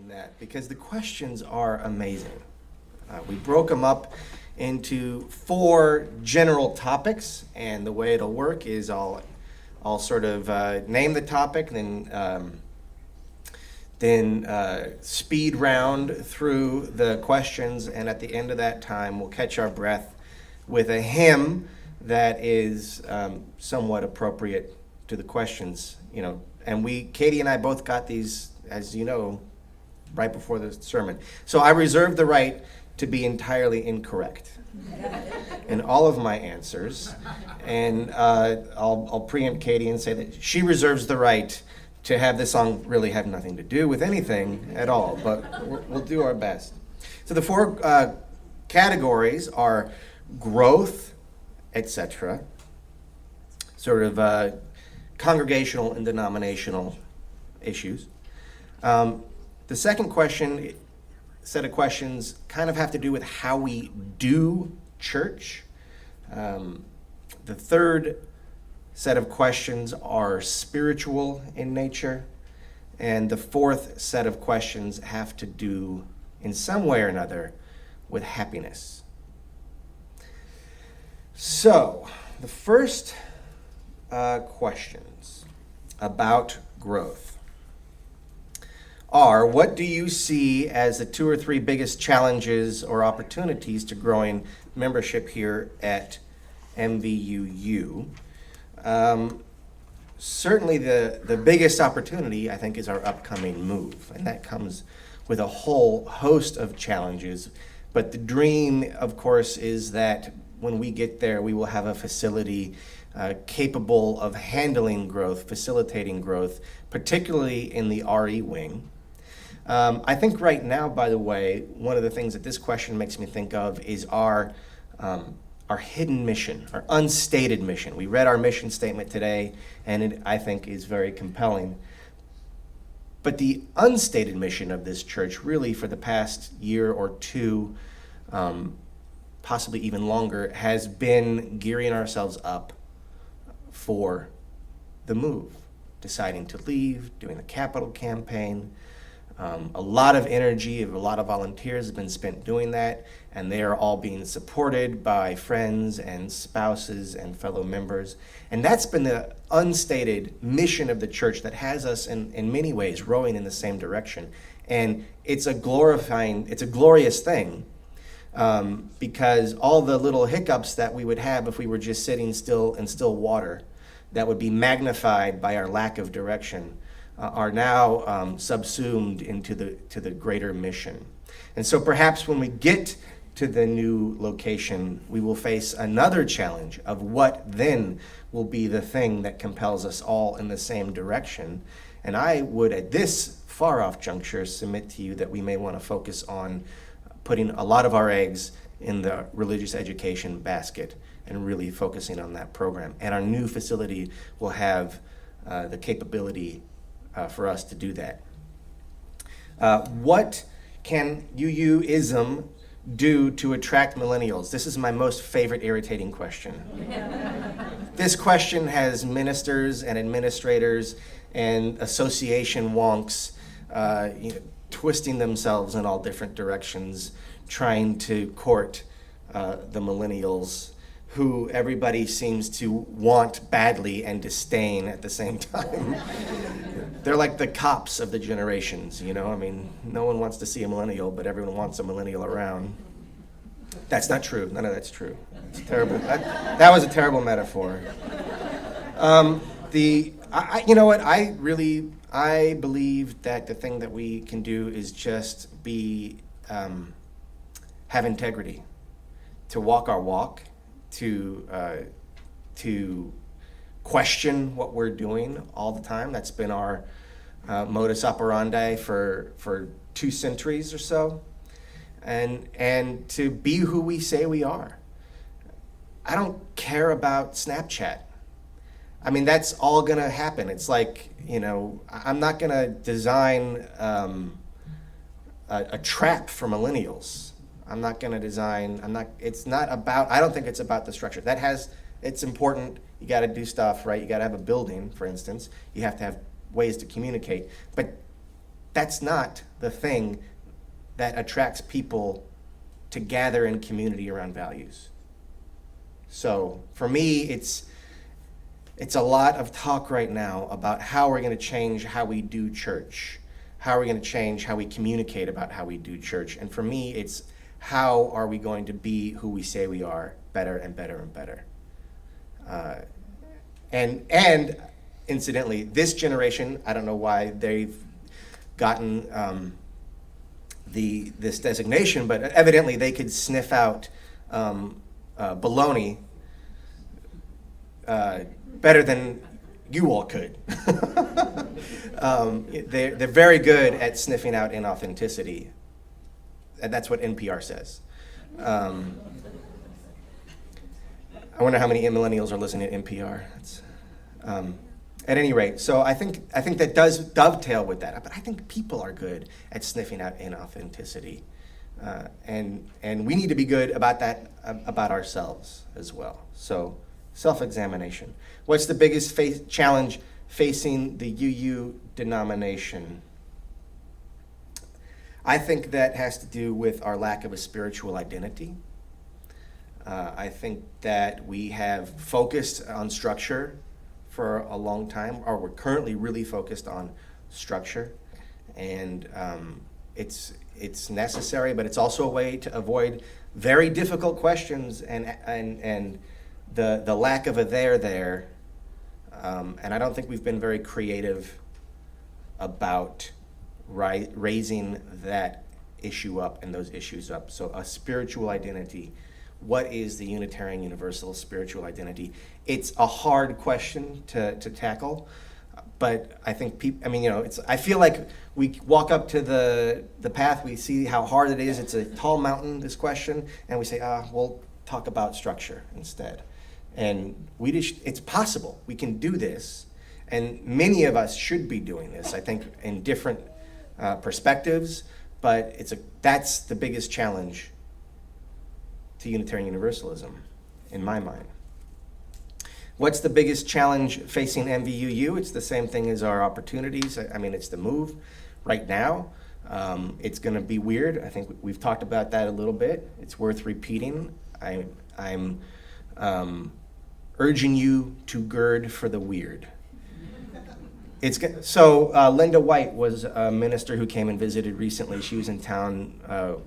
in that because the questions are amazing. We broke them up into 4 general topics, and the way it'll work is I'll sort of name the topic, then speed round through the questions, and at the end of that time, we'll catch our breath with a hymn that is somewhat appropriate to the questions. And Katie and I both got these, as you know, right before the sermon. So I reserve the right to be entirely incorrect in all of my answers, and I'll preempt Katie and say that she reserves the right to have this song really have nothing to do with anything at all, but we'll do our best. So the 4 categories are growth, etc., sort of congregational and denominational issues. The second set of questions kind of have to do with how we do church. The third set of questions are spiritual in nature. And the fourth set of questions have to do, in some way or another, with happiness. So, the first questions about growth are, what do you see as the 2 or 3 biggest challenges or opportunities to growing membership here at MVUU? Certainly the biggest opportunity, I think, is our upcoming move, and that comes with a whole host of challenges. But the dream, of course, is that when we get there, we will have a facility capable of handling growth, facilitating growth, particularly in the RE wing. I think right now, by the way, one of the things that this question makes me think of is our hidden mission, our unstated mission. We read our mission statement today, and it, I think, is very compelling. But the unstated mission of this church, really for the past year or 2, possibly even longer, has been gearing ourselves up for the move, deciding to leave, doing the capital campaign. A lot of energy of a lot of volunteers have been spent doing that, and they are all being supported by friends and spouses and fellow members. And that's been the unstated mission of the church that has us in many ways rowing in the same direction. And it's a glorious thing, because all the little hiccups that we would have if we were just sitting still in still water, that would be magnified by our lack of direction, are now subsumed into the greater mission. And so perhaps when we get to the new location, we will face another challenge of what then will be the thing that compels us all in the same direction. And I would, at this far-off juncture, submit to you that we may want to focus on putting a lot of our eggs in the religious education basket and really focusing on that program. And our new facility will have the capability for us to do that. What can UUism do to attract millennials? This is my most favorite irritating question. This question has ministers and administrators and association wonks twisting themselves in all different directions, trying to court the millennials, who everybody seems to want badly and disdain at the same time. They're like the cops of the generations, I mean, no one wants to see a millennial, but everyone wants a millennial around. That's not true. None of that's true. It's terrible. That was a terrible metaphor. You know what? I believe that the thing that we can do is just have integrity, to walk our walk, to question what we're doing all the time. That's been our modus operandi for 2 centuries or so, and to be who we say we are. I don't care about Snapchat. I mean, that's all gonna happen. It's like, I'm not gonna design a trap for millennials. I'm not gonna design, I don't think it's about the structure. It's important, you gotta do stuff, right? You gotta have a building, for instance. You have to have ways to communicate, but that's not the thing that attracts people to gather in community around values. So for me, it's a lot of talk right now about how we're going to change how we do church, how are we going to change how we communicate about how we do church. And for me, it's how are we going to be who we say we are, better and better and better. And incidentally, this generation, I don't know why they've gotten this designation, but evidently they could sniff out baloney better than you all could. They're very good at sniffing out inauthenticity. And that's what NPR says. I wonder how many millennials are listening to NPR. At any rate, so I think that does dovetail with that. But I think people are good at sniffing out inauthenticity, and we need to be good about that about ourselves as well. So self-examination. What's the biggest challenge facing the UU denomination? I think that has to do with our lack of a spiritual identity. I think that we have focused on structure for a long time, or we're currently really focused on structure, and it's necessary, but it's also a way to avoid very difficult questions and the lack of a there. And I don't think we've been very creative about raising that issue up and those issues up. So a spiritual identity. What is the Unitarian Universalist spiritual identity? It's a hard question to tackle, but I think I feel like we walk up to the path, we see how hard it is. It's a tall mountain, this question, and we say, we'll talk about structure instead. And it's possible. We can do this, and many of us should be doing this, I think, in different perspectives, but that's the biggest challenge to Unitarian Universalism, in my mind. What's the biggest challenge facing MVUU? It's the same thing as our opportunities. It's the move right now. It's going to be weird. I think we've talked about that a little bit. It's worth repeating. I'm urging you to gird for the weird. Linda White was a minister who came and visited recently. She was in town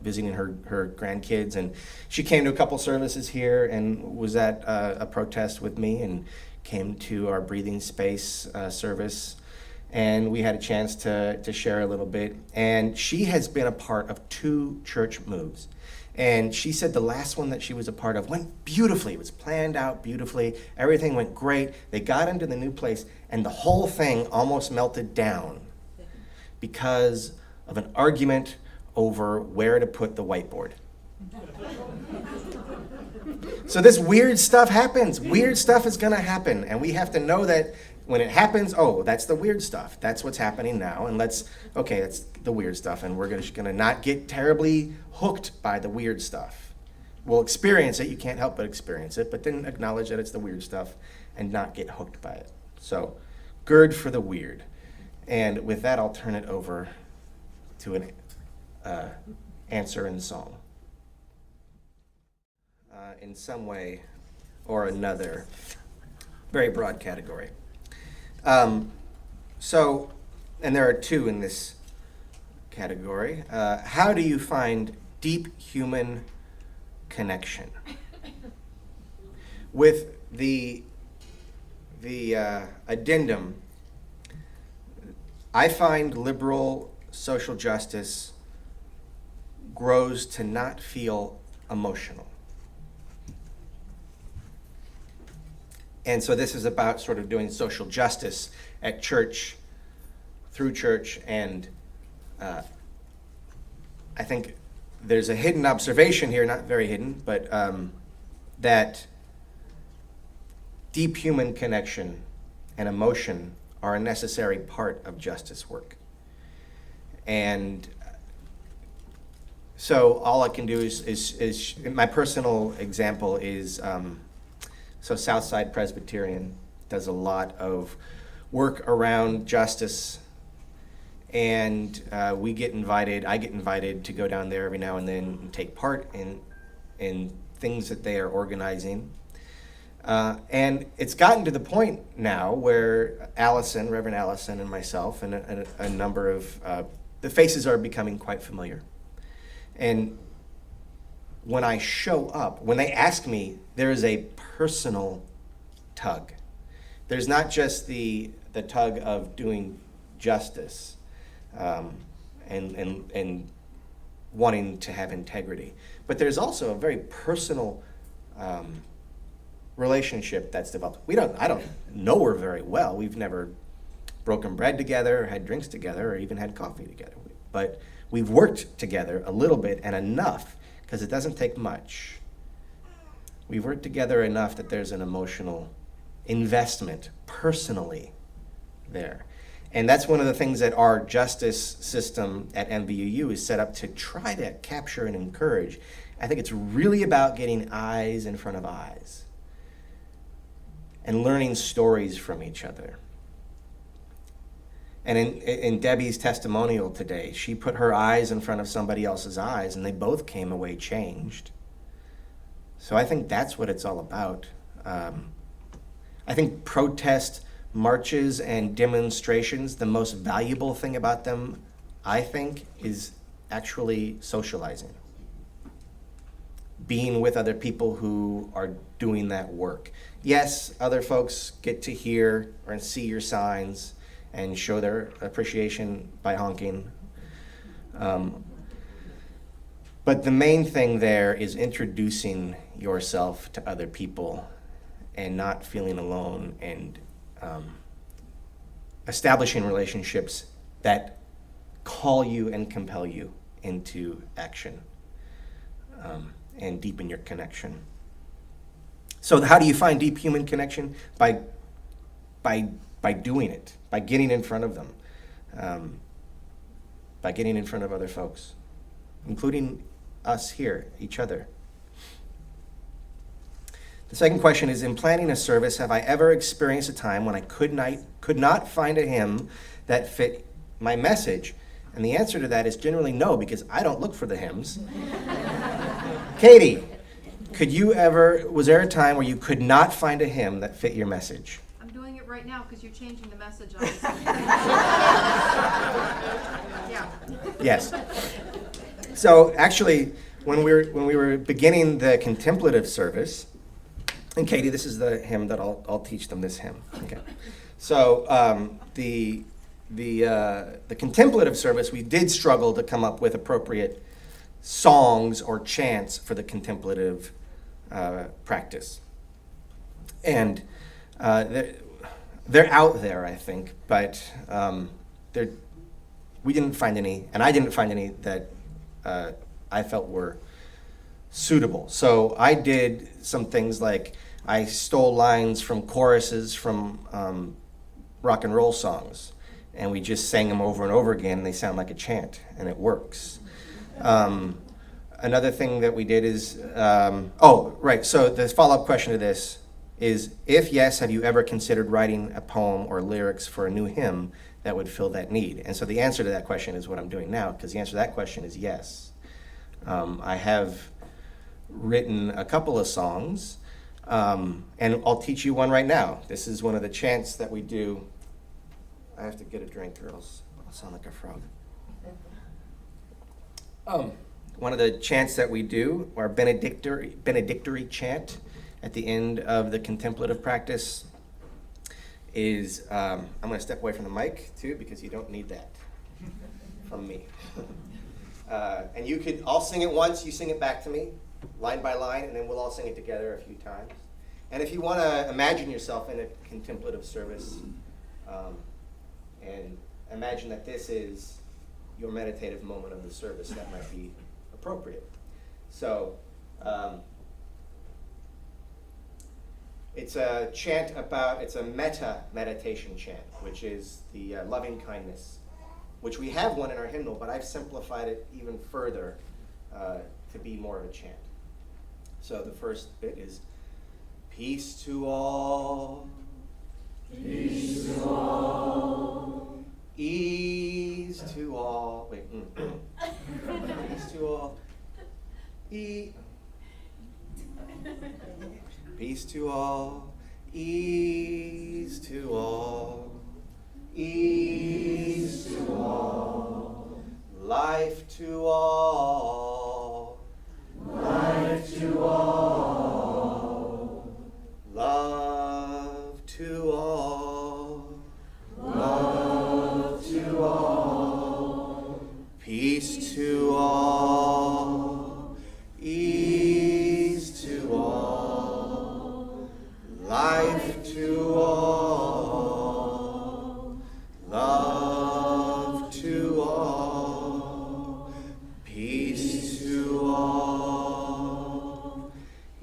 visiting her grandkids, and she came to a couple services here and was at a protest with me and came to our breathing space service, and we had a chance to share a little bit. And she has been a part of 2 church moves. And she said the last one that she was a part of went beautifully. It was planned out beautifully. Everything went great. They got into the new place, and the whole thing almost melted down because of an argument over where to put the whiteboard. So this weird stuff happens. Weird stuff is going to happen, and we have to know that when it happens, that's the weird stuff. That's what's happening now, and that's the weird stuff, and we're going to not get terribly hooked by the weird stuff. We'll experience it. You can't help but experience it, but then acknowledge that it's the weird stuff and not get hooked by it. So gird for the weird. And with that, I'll turn it over to an answer in song. In some way or another, very broad category. And there are 2 in this category. How do you find deep human connection? With the addendum, I find liberal social justice grows to not feel emotional. And so this is about sort of doing social justice at church, through church, and I think there's a hidden observation here, not very hidden, but that deep human connection and emotion are a necessary part of justice work. And so all I can do is my personal example is, Southside Presbyterian does a lot of work around justice, And I get invited to go down there every now and then and take part in things that they are organizing. And it's gotten to the point now where Reverend Allison, and myself, and a number of the faces are becoming quite familiar. And when I show up, when they ask me, there is a personal tug. There's not just the tug of doing justice and wanting to have integrity, but there's also a very personal relationship that's developed. I don't know her very well. We've never broken bread together, or had drinks together, or even had coffee together. But we've worked together a little bit, and enough, because it doesn't take much. We've worked together enough that there's an emotional investment personally there. And that's one of the things that our justice system at MVUU is set up to try to capture and encourage. I think it's really about getting eyes in front of eyes and learning stories from each other. And in Debbie's testimonial today, she put her eyes in front of somebody else's eyes, and they both came away changed. So I think that's what it's all about. I think protest marches and demonstrations, the most valuable thing about them, I think, is actually socializing. Being with other people who are doing that work. Yes, other folks get to hear or see your signs and show their appreciation by honking. But the main thing there is introducing yourself to other people and not feeling alone, and establishing relationships that call you and compel you into action, and deepen your connection. So how do you find deep human connection? By doing it, by getting in front of them, by getting in front of other folks, including us here, each other. The second question is, in planning a service, have I ever experienced a time when I could not find a hymn that fit my message? And the answer to that is generally no, because I don't look for the hymns. Katie, was there a time where you could not find a hymn that fit your message? I'm doing it right now because you're changing the message on this. Yeah. Yes. So actually, when we were beginning the contemplative service, and Katie, this is the hymn that I'll teach them, this hymn. Okay. So the contemplative service, we did struggle to come up with appropriate songs or chants for the contemplative practice. And they're out there, I think, but we didn't find any, and I didn't find any that I felt were suitable. So I did some things like I stole lines from choruses from rock and roll songs, and we just sang them over and over again, and they sound like a chant, and it works. Another thing that we did is, so the follow-up question to this is, if yes, have you ever considered writing a poem or lyrics for a new hymn that would fill that need? And so the answer to that question is what I'm doing now, because the answer to that question is yes. I have written a couple of songs, and I'll teach you one right now. This is one of the chants that we do. I have to get a drink or else I'll sound like a frog. One of the chants that we do, our benedictory chant at the end of the contemplative practice, is, I'm going to step away from the mic too, because you don't need that from me. And I'll sing it once, you sing it back to me, line by line, and then we'll all sing it together a few times. And if you want to imagine yourself in a contemplative service, and imagine that this is your meditative moment of the service, that might be appropriate. So, it's a chant it's a metta meditation chant, which is the loving kindness, which we have one in our hymnal, but I've simplified it even further to be more of a chant. So the first bit is, peace to all, peace to all, Ease to all. Wait. Peace to all. Peace to all. Ease to all. Ease to all. Life to all. Life to all. Love to all. Love to all. Peace to all. Ease to all. Life to all. Love to all. Peace to all.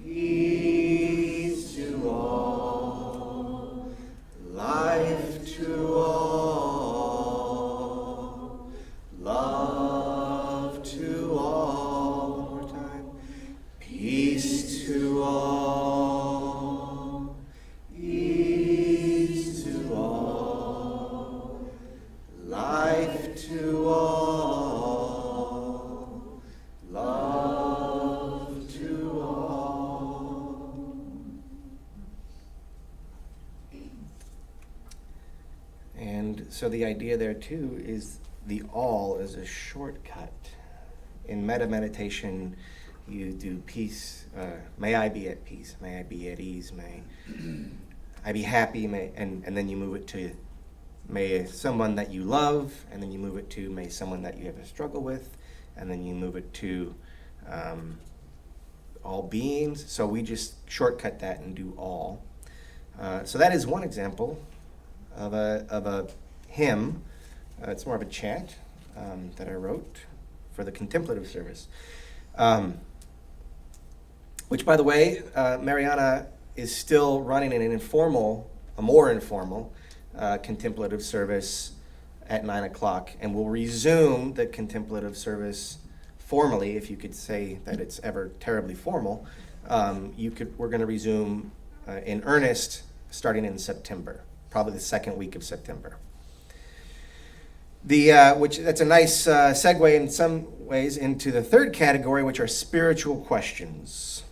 Ease to all. Life to all. Love to all. One more time. Peace to all. Ease to all. Life to all. Love to all. And so the idea there too is the all is a shortcut. In metta meditation, you do peace. May I be at peace. May I be at ease. May I be happy. And then you move it to may someone that you love, and then you move it to may someone that you have a struggle with, and then you move it to all beings. So we just shortcut that and do all. So that is one example of a hymn. It's more of a chant that I wrote for the contemplative service. Which, by the way, Mariana is still running a more informal contemplative service at 9 o'clock, and we'll resume the contemplative service formally, if you could say that it's ever terribly formal. We're going to resume in earnest starting in September, probably the second week of September. That's a nice segue in some ways into the third category, which are spiritual questions.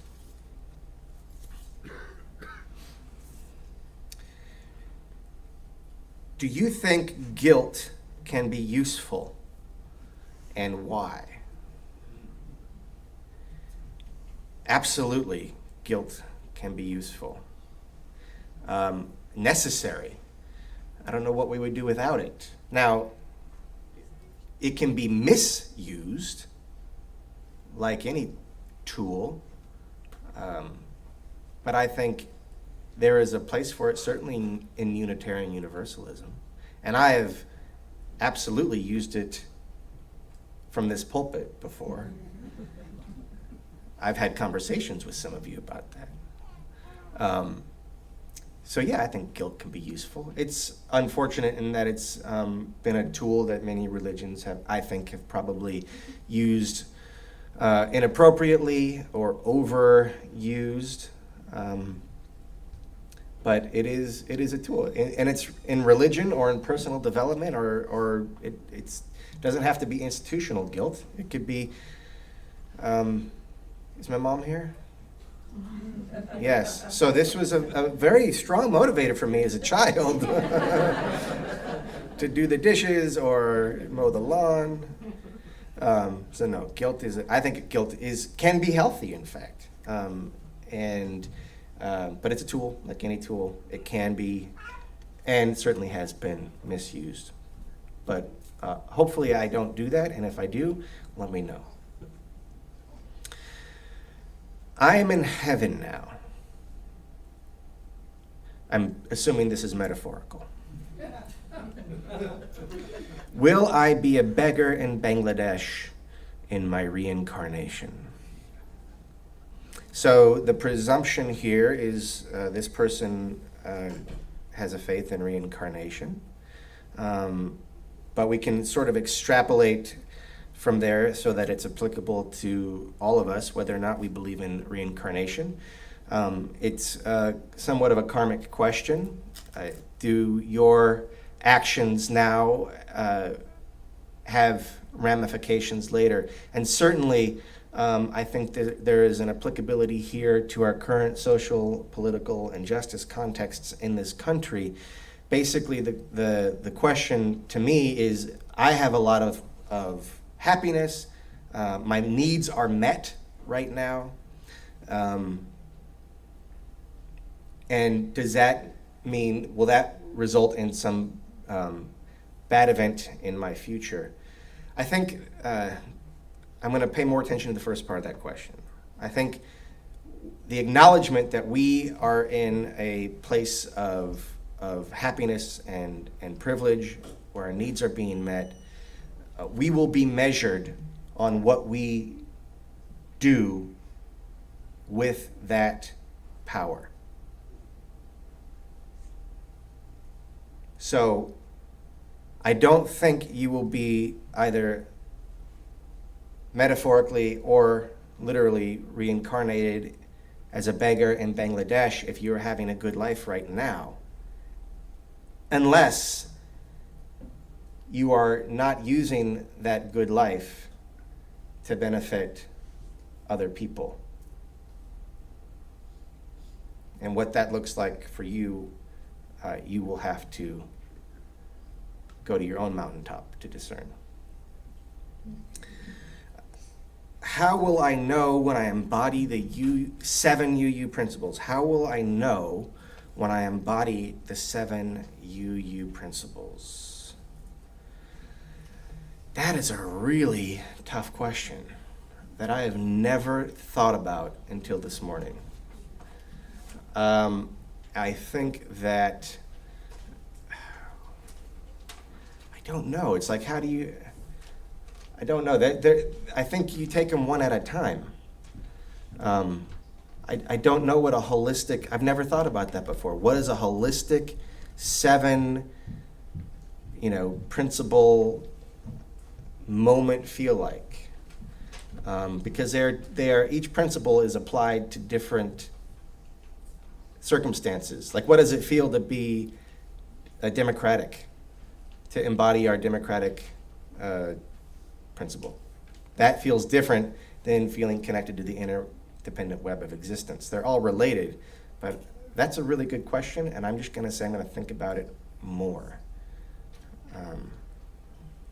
Do you think guilt can be useful, and why? Absolutely, guilt can be useful. Necessary. I don't know what we would do without it. Now, it can be misused, like any tool, but I think there is a place for it, certainly in Unitarian Universalism. And I have absolutely used it from this pulpit before. I've had conversations with some of you about that. So yeah, I think guilt can be useful. It's unfortunate in that it's been a tool that many religions have probably used inappropriately or overused. But it is a tool, and it's in religion or in personal development, or it doesn't have to be institutional guilt. It could be. Is my mom here? Yes. So this was a very strong motivator for me as a child to do the dishes or mow the lawn. So no, I think guilt can be healthy, in fact, but it's a tool, like any tool. It can be, and certainly has been misused. But hopefully I don't do that, and if I do, let me know. I am in heaven now. I'm assuming this is metaphorical. Will I be a beggar in Bangladesh in my reincarnation? So the presumption here is this person has a faith in reincarnation. But we can sort of extrapolate from there so that it's applicable to all of us, whether or not we believe in reincarnation. It's somewhat of a karmic question. Do your actions now have ramifications later. And certainly, I think that there is an applicability here to our current social, political, and justice contexts in this country. Basically, the question to me is, I have a lot of happiness. My needs are met right now. And does that mean, will that result in some bad event in my future? I think I'm going to pay more attention to the first part of that question. I think the acknowledgement that we are in a place of happiness and privilege, where our needs are being met, we will be measured on what we do with that power. So I don't think you will be either metaphorically or literally reincarnated as a beggar in Bangladesh if you're having a good life right now, unless you are not using that good life to benefit other people. And what that looks like for you, you will have to go to your own mountaintop to discern. How will I know when I embody the 7 UU principles? How will I know when I embody the 7 UU principles? That is a really tough question that I have never thought about until this morning. I think that, I don't know. It's like, how do you, I don't know. I think you take them one at a time. I don't know what a holistic, I've never thought about that before. What is a holistic 7, principle moment feel like? Because each principle is applied to different circumstances. Like, what does it feel to be a democratic, to embody our democratic principle? That feels different than feeling connected to the interdependent web of existence. They're all related, but that's a really good question, and I'm just going to say I'm going to think about it more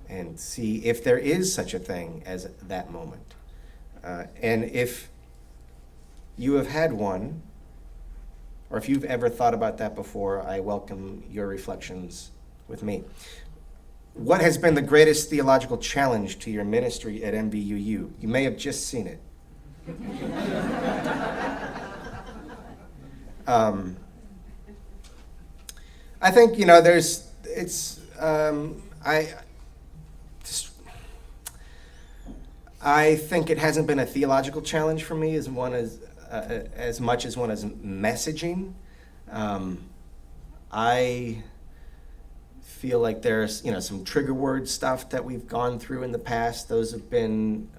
and see if there is such a thing as that moment. And if you have had one, or if you've ever thought about that before, I welcome your reflections with me. What has been the greatest theological challenge to your ministry at MBUU? You may have just seen it. I think, I think it hasn't been a theological challenge for me as much as one as messaging. I feel like there's some trigger word stuff that we've gone through in the past. Those have been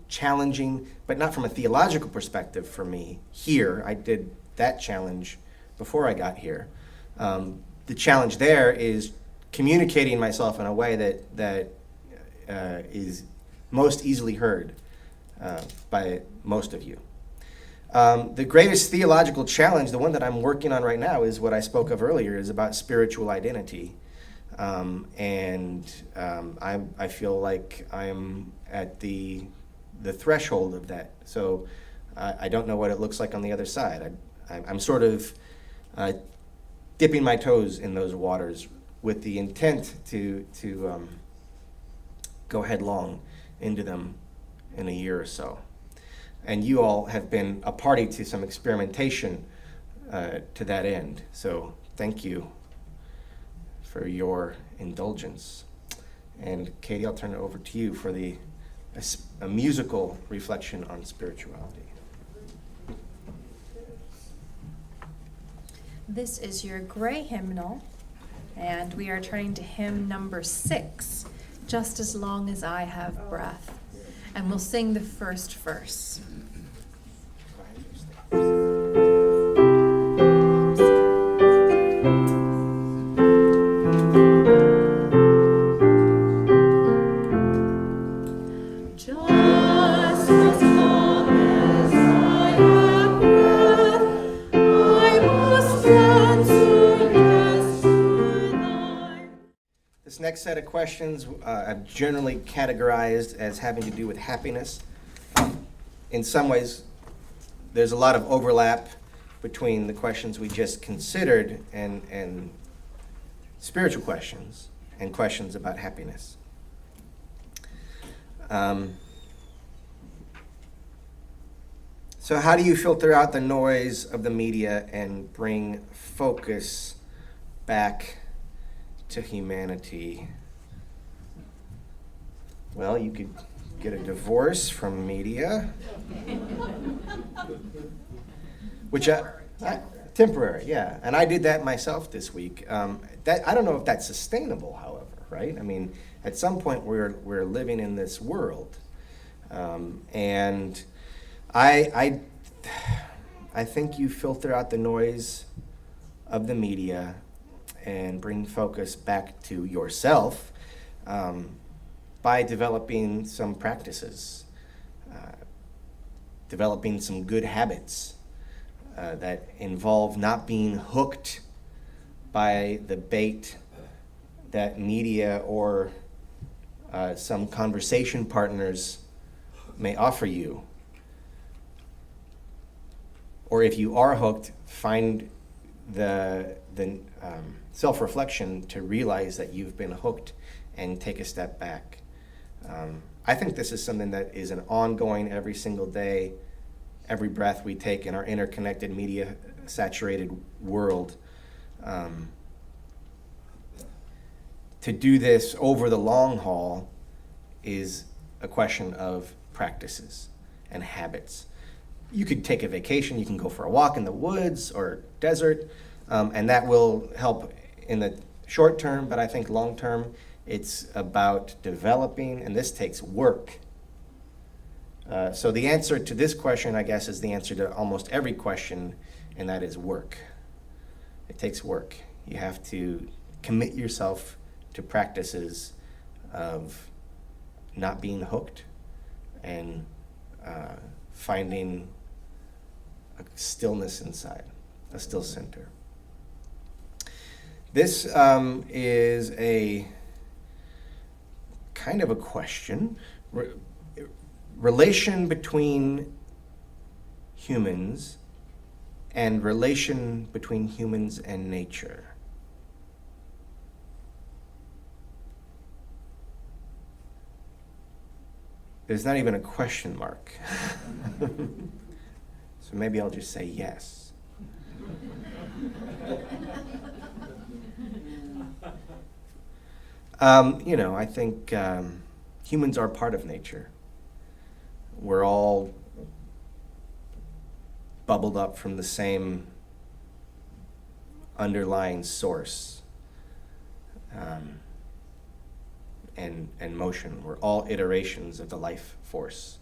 challenging, but not from a theological perspective for me here. I did that challenge before I got here. The challenge there is communicating myself in a way that is most easily heard by most of you. The greatest theological challenge, the one that I'm working on right now, is what I spoke of earlier, is about spiritual identity. I feel like I'm at the threshold of that. So I don't know what it looks like on the other side. I'm sort of dipping my toes in those waters with the intent to go headlong into them in a year or so. And you all have been a party to some experimentation to that end. So thank you for your indulgence. And Katie, I'll turn it over to you for a musical reflection on spirituality. This is your gray hymnal, and we are turning to hymn number 6, Just as Long as I Have Breath. And we'll sing the first verse. next set of questions I've generally categorized as having to do with happiness. In some ways, there's a lot of overlap between the questions we just considered and spiritual questions and questions about happiness. So how do you filter out the noise of the media and bring focus back to humanity? Well, you could get a divorce from media, which temporary, yeah. And I did that myself this week. I don't know if that's sustainable, however, right? I mean, at some point we're living in this world, and I think you filter out the noise of the media and bring focus back to yourself by developing some practices, developing some good habits that involve not being hooked by the bait that media or some conversation partners may offer you. Or if you are hooked, find the self-reflection to realize that you've been hooked and take a step back. I think this is something that is an ongoing, every single day, every breath we take in our interconnected, media-saturated world. To do this over the long haul is a question of practices and habits. You could take a vacation, you can go for a walk in the woods or desert, and that will help in the short term, but I think long term, it's about developing, and this takes work. So the answer to this question, I guess, is the answer to almost every question, and that is work. It takes work. You have to commit yourself to practices of not being hooked and finding a stillness inside, a still center. This is a kind of a question. Relation between humans and relation between humans and nature. There's not even a question mark. So maybe I'll just say yes. I think humans are part of nature. We're all bubbled up from the same underlying source and motion. We're all iterations of the life force.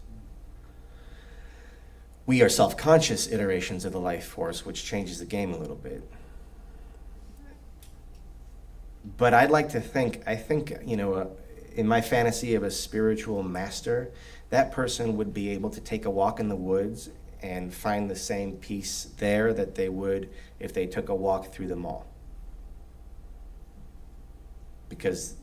We are self-conscious iterations of the life force, which changes the game a little bit. But I'd like to think, in my fantasy of a spiritual master, that person would be able to take a walk in the woods and find the same peace there that they would if they took a walk through the mall. Because,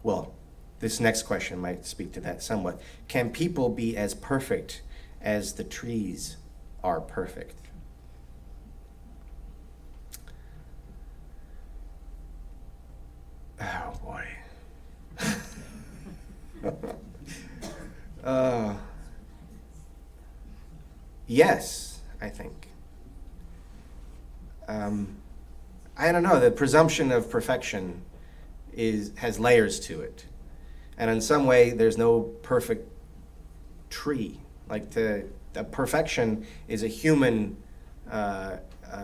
well, this next question might speak to that somewhat. Can people be as perfect as the trees are perfect? Oh, boy. Yes, I think. I don't know. The presumption of perfection has layers to it. And in some way, there's no perfect tree. Like the perfection is a human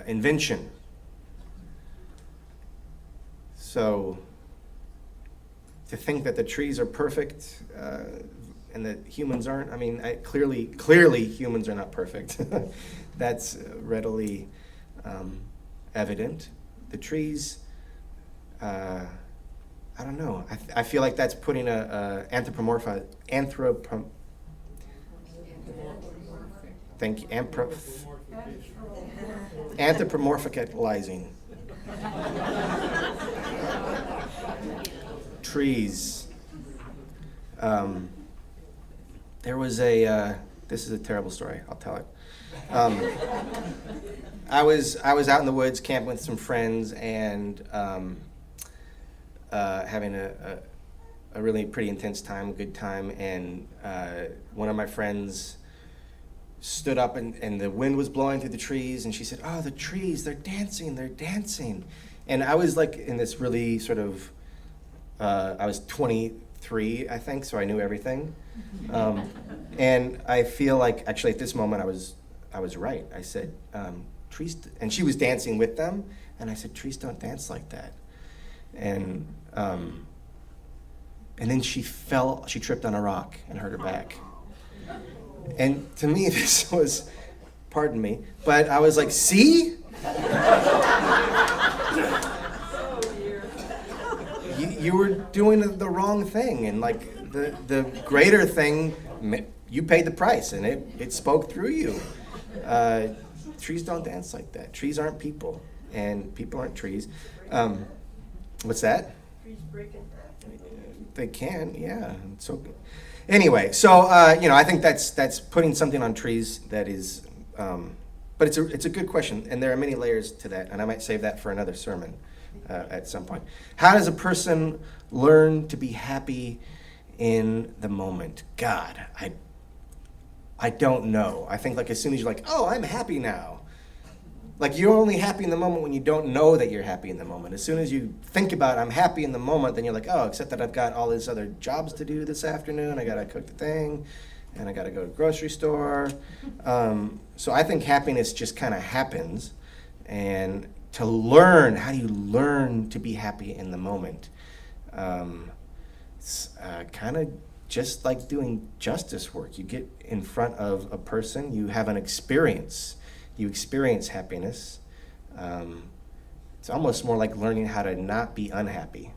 invention. So to think that the trees are perfect and that humans aren't, clearly humans are not perfect. That's readily evident. The trees, I don't know. I feel like that's putting anthropomorphicalizing Trees. There was this is a terrible story, I'll tell it. I was out in the woods camping with some friends and having a really pretty intense time, a good time, and one of my friends stood up and the wind was blowing through the trees, and she said, "Oh, the trees, they're dancing, they're dancing." And I was like in this really sort of, I was 23, I think, so I knew everything. And I feel like actually at this moment I was right. I said, trees, and she was dancing with them, and I said, trees don't dance like that. And then she tripped on a rock and hurt her back. And to me, this was, pardon me, but I was like, see? You were doing the wrong thing, and like the greater thing, you paid the price, and it spoke through you. Trees don't dance like that. Trees aren't people, and people aren't trees. What's that? Trees breaking. They can, yeah. So, anyway, so I think that's putting something on trees that is, but it's a good question, and there are many layers to that, and I might save that for another sermon at some point. How does a person learn to be happy in the moment? God, I don't know. I think like as soon as you're like, oh, I'm happy now. Like you're only happy in the moment when you don't know that you're happy in the moment. As soon as you think about I'm happy in the moment, then you're like, oh, except that I've got all these other jobs to do this afternoon. I gotta cook the thing, and I gotta go to the grocery store. So I think happiness just kind of happens, and to learn, how do you learn to be happy in the moment? It's kind of just like doing justice work. You get in front of a person, you have an experience. You experience happiness. It's almost more like learning how to not be unhappy,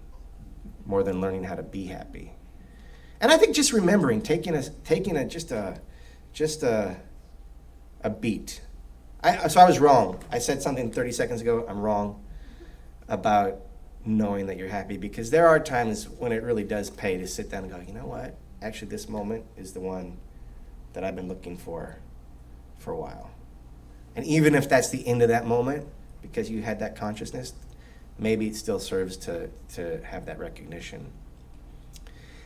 more than learning how to be happy. And I think just remembering, taking just a beat. So I was wrong. I said something 30 seconds ago. I'm wrong about knowing that you're happy, because there are times when it really does pay to sit down and go, you know what? Actually, this moment is the one that I've been looking for a while. And even if that's the end of that moment, because you had that consciousness, maybe it still serves to have that recognition.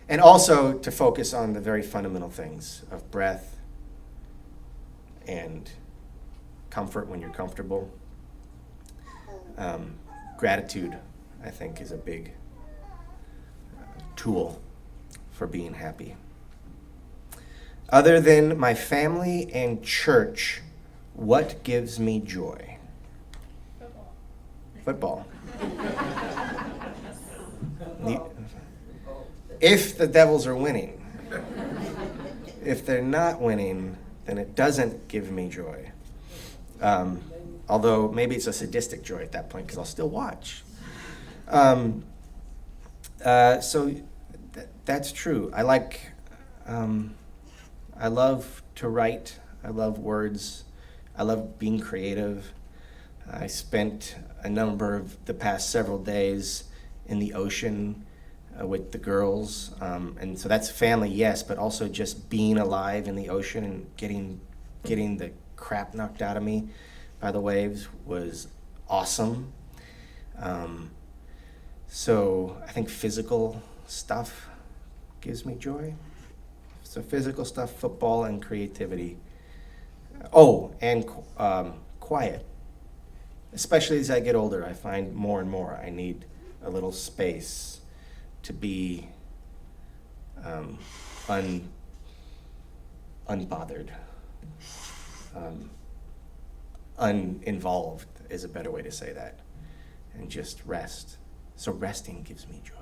And also to focus on the very fundamental things of breath and comfort when you're comfortable. Gratitude, I think, is a big tool for being happy. Other than my family and church, what gives me joy? Football. If the Devils are winning. If they're not winning, then it doesn't give me joy. Although maybe it's a sadistic joy at that point, because I'll still watch. So that's true. I love to write. I love words. I love being creative. I spent a number of the past several days in the ocean with the girls. And so that's family, yes, but also just being alive in the ocean and getting the crap knocked out of me by the waves was awesome. So I think physical stuff gives me joy. So physical stuff, football, and creativity. Oh, and quiet. Especially as I get older, I find more and more I need a little space to be unbothered. Uninvolved is a better way to say that. And just rest. So resting gives me joy.